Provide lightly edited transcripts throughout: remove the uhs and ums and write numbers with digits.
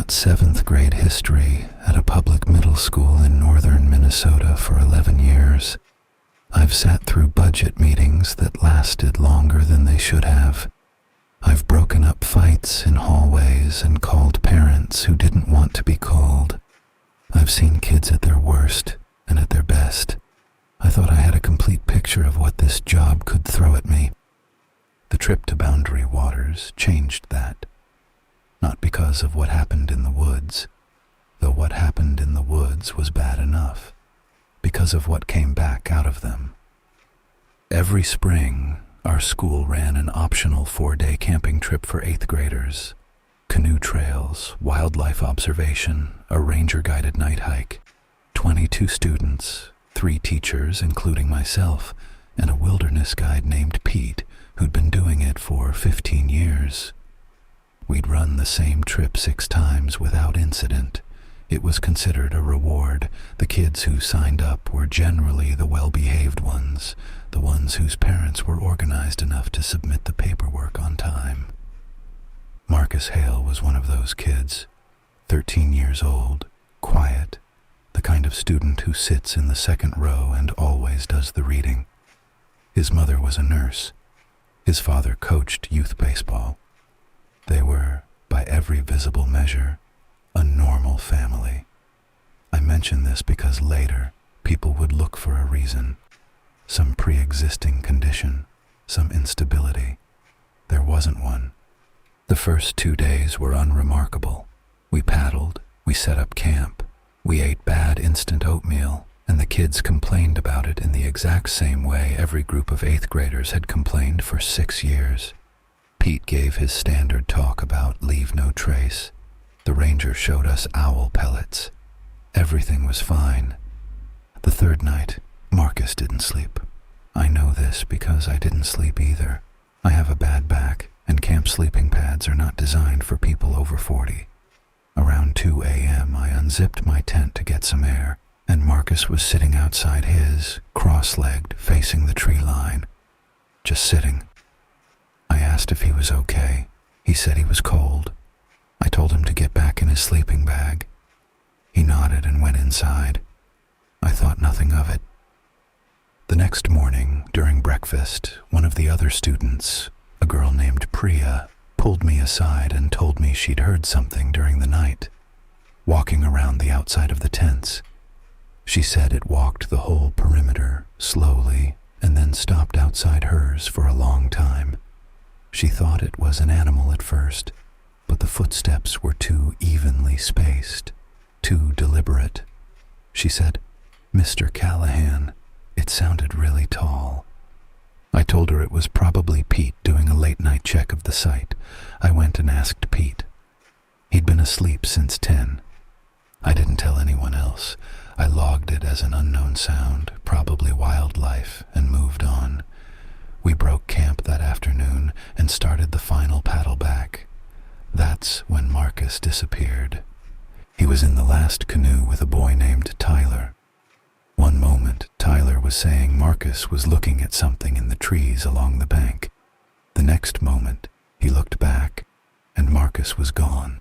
taught 7th grade history at a public middle school in northern Minnesota for 11 years. I've sat through budget meetings that lasted longer than they should have. I've broken up fights in hallways and called parents who didn't want to be called. I've seen kids at their worst and at their best. I thought I had a complete picture of what this job could throw at me. The trip to Boundary Waters changed that. Not because of what happened in the woods, though what happened in the woods was bad enough, because of what came back out of them. Every spring, our school ran an optional 4-day camping trip for 8th graders. Canoe trails, wildlife observation, a ranger-guided night hike. 22 students, 3 teachers, including myself, and a wilderness guide named Pete, who'd been doing it for 15 years. We'd run the same trip 6 times without incident. It was considered a reward. The kids who signed up were generally the well-behaved ones, the ones whose parents were organized enough to submit the paperwork on time. Marcus Hale was one of those kids, 13 years old, quiet, the kind of student who sits in the second row and always does the reading. His mother was a nurse. His father coached youth baseball. They were, by every visible measure, a normal family. I mention this because later, people would look for a reason. Some pre-existing condition, some instability. There wasn't one. The first 2 days were unremarkable. We paddled, we set up camp, we ate bad instant oatmeal, and the kids complained about it in the exact same way every group of 8th graders had complained for 6 years. Pete gave his standard talk about leave no trace. The ranger showed us owl pellets. Everything was fine. The 3rd night, Marcus didn't sleep. I know this because I didn't sleep either. I have a bad back, and camp sleeping pads are not designed for people over 40. Around 2 a.m., I unzipped my tent to get some air, and Marcus was sitting outside his, cross-legged, facing the tree line. Just sitting. I asked if he was okay. He said he was cold. I told him to get back in his sleeping bag. He nodded and went inside. I thought nothing of it. The next morning, during breakfast, one of the other students, a girl named Priya, pulled me aside and told me she'd heard something during the night, walking around the outside of the tents. She said it walked the whole perimeter, slowly, and then stopped outside hers for a long time. She thought it was an animal at first, but the footsteps were too evenly spaced, too deliberate. She said, "Mr. Callahan." It sounded really tall. I told her it was probably Pete doing a late-night check of the site. I went and asked Pete. He'd been asleep since 10. I didn't tell anyone else. I logged it as an unknown sound, probably wildlife, and moved on. We broke camp that afternoon and started the final paddle back. That's when Marcus disappeared. He was in the last canoe with a boy named Tyler. One moment, Tyler was saying Marcus was looking at something in the trees along the bank. The next moment, he looked back, and Marcus was gone.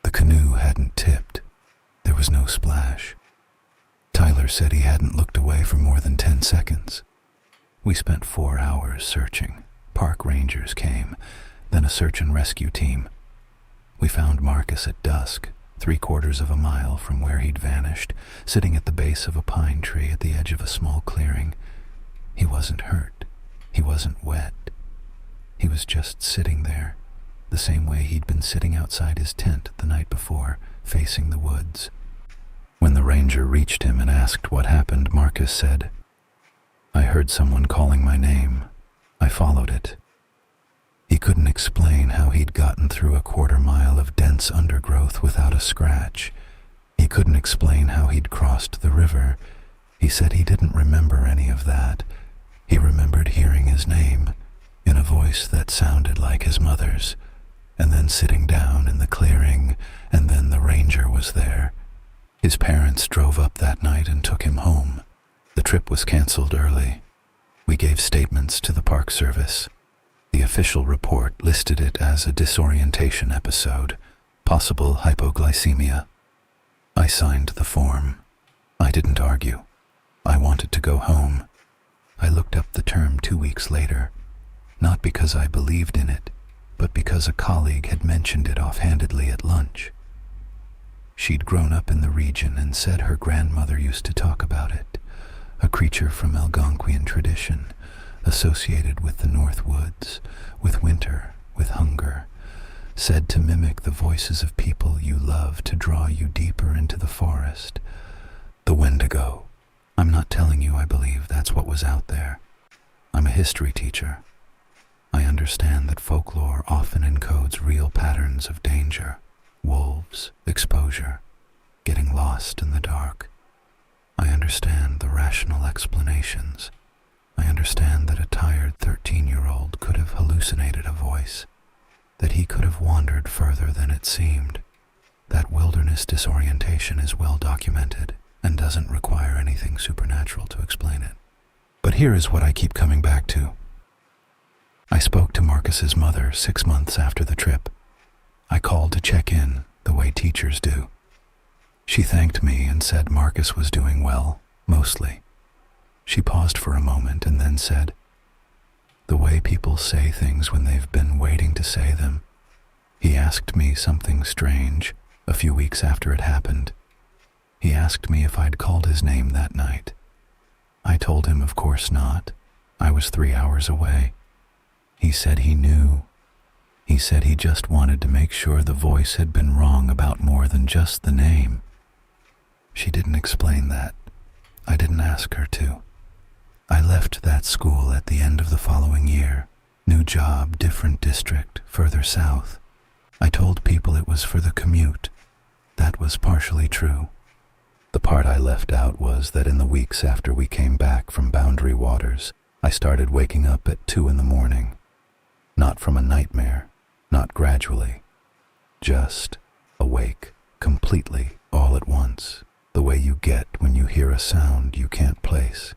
The canoe hadn't tipped. There was no splash. Tyler said he hadn't looked away for more than 10 seconds. We spent 4 hours searching. Park rangers came, then a search and rescue team. We found Marcus at dusk, 3/4 of a mile from where he'd vanished, sitting at the base of a pine tree at the edge of a small clearing. He wasn't hurt. He wasn't wet. He was just sitting there, the same way he'd been sitting outside his tent the night before, facing the woods. When the ranger reached him and asked what happened, Marcus said, "I heard someone calling my name. I followed it." He couldn't explain how he'd gotten through a 1/4 mile of dense undergrowth without a scratch. He couldn't explain how he'd crossed the river. He said he didn't remember any of that. He remembered hearing his name in a voice that sounded like his mother's, and then sitting down in the clearing, and then the ranger was there. His parents drove up that night and took him home. The trip was canceled early. We gave statements to the Park Service. The official report listed it as a disorientation episode. Possible hypoglycemia. I signed the form. I didn't argue. I wanted to go home. I looked up the term 2 weeks later, not because I believed in it, but because a colleague had mentioned it offhandedly at lunch. She'd grown up in the region and said her grandmother used to talk about it, a creature from Algonquian tradition, associated with the North Woods, with winter, with hunger, said to mimic the voices of people you love to draw you deeper into the forest. The Wendigo. I'm not telling you I believe that's what was out there. I'm a history teacher. I understand that folklore often encodes real patterns of danger, wolves, exposure, getting lost in the dark. I understand the rational explanations. I understand that a tired 13-year-old could have hallucinated a voice, that he could have wandered further than it seemed. That wilderness disorientation is well documented and doesn't require anything supernatural to explain it. But here is what I keep coming back to. I spoke to Marcus's mother 6 months after the trip. I called to check in, the way teachers do. She thanked me and said Marcus was doing well, mostly. She paused for a moment and then said, "The way people say things when they've been waiting to say them." He asked me something strange a few weeks after it happened. He asked me if I'd called his name that night. I told him of course not. I was 3 hours away. He said he knew. He said he just wanted to make sure the voice had been wrong about more than just the name. She didn't explain that. I didn't ask her to. I left that school at the end of the following year. New job, different district, further south. I told people it was for the commute. That was partially true. The part I left out was that in the weeks after we came back from Boundary Waters, I started waking up at 2 in the morning. Not from a nightmare, not gradually. Just awake, completely, all at once, the way you get when you hear a sound you can't place.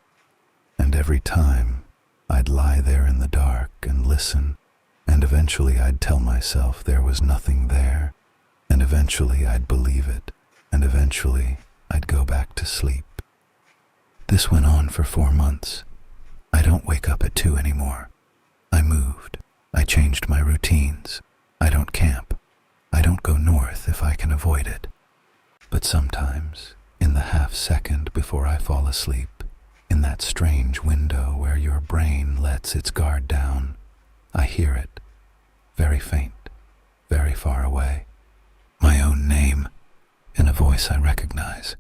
And every time, I'd lie there in the dark and listen, and eventually I'd tell myself there was nothing there, and eventually I'd believe it, and eventually I'd go back to sleep. This went on for 4 months. I don't wake up at 2 anymore. I moved. I changed my routines. I don't camp. I don't go north if I can avoid it. But sometimes, in the half second before I fall asleep, in that strange window where your brain lets its guard down, I hear it, very faint, very far away. My own name, in a voice I recognize.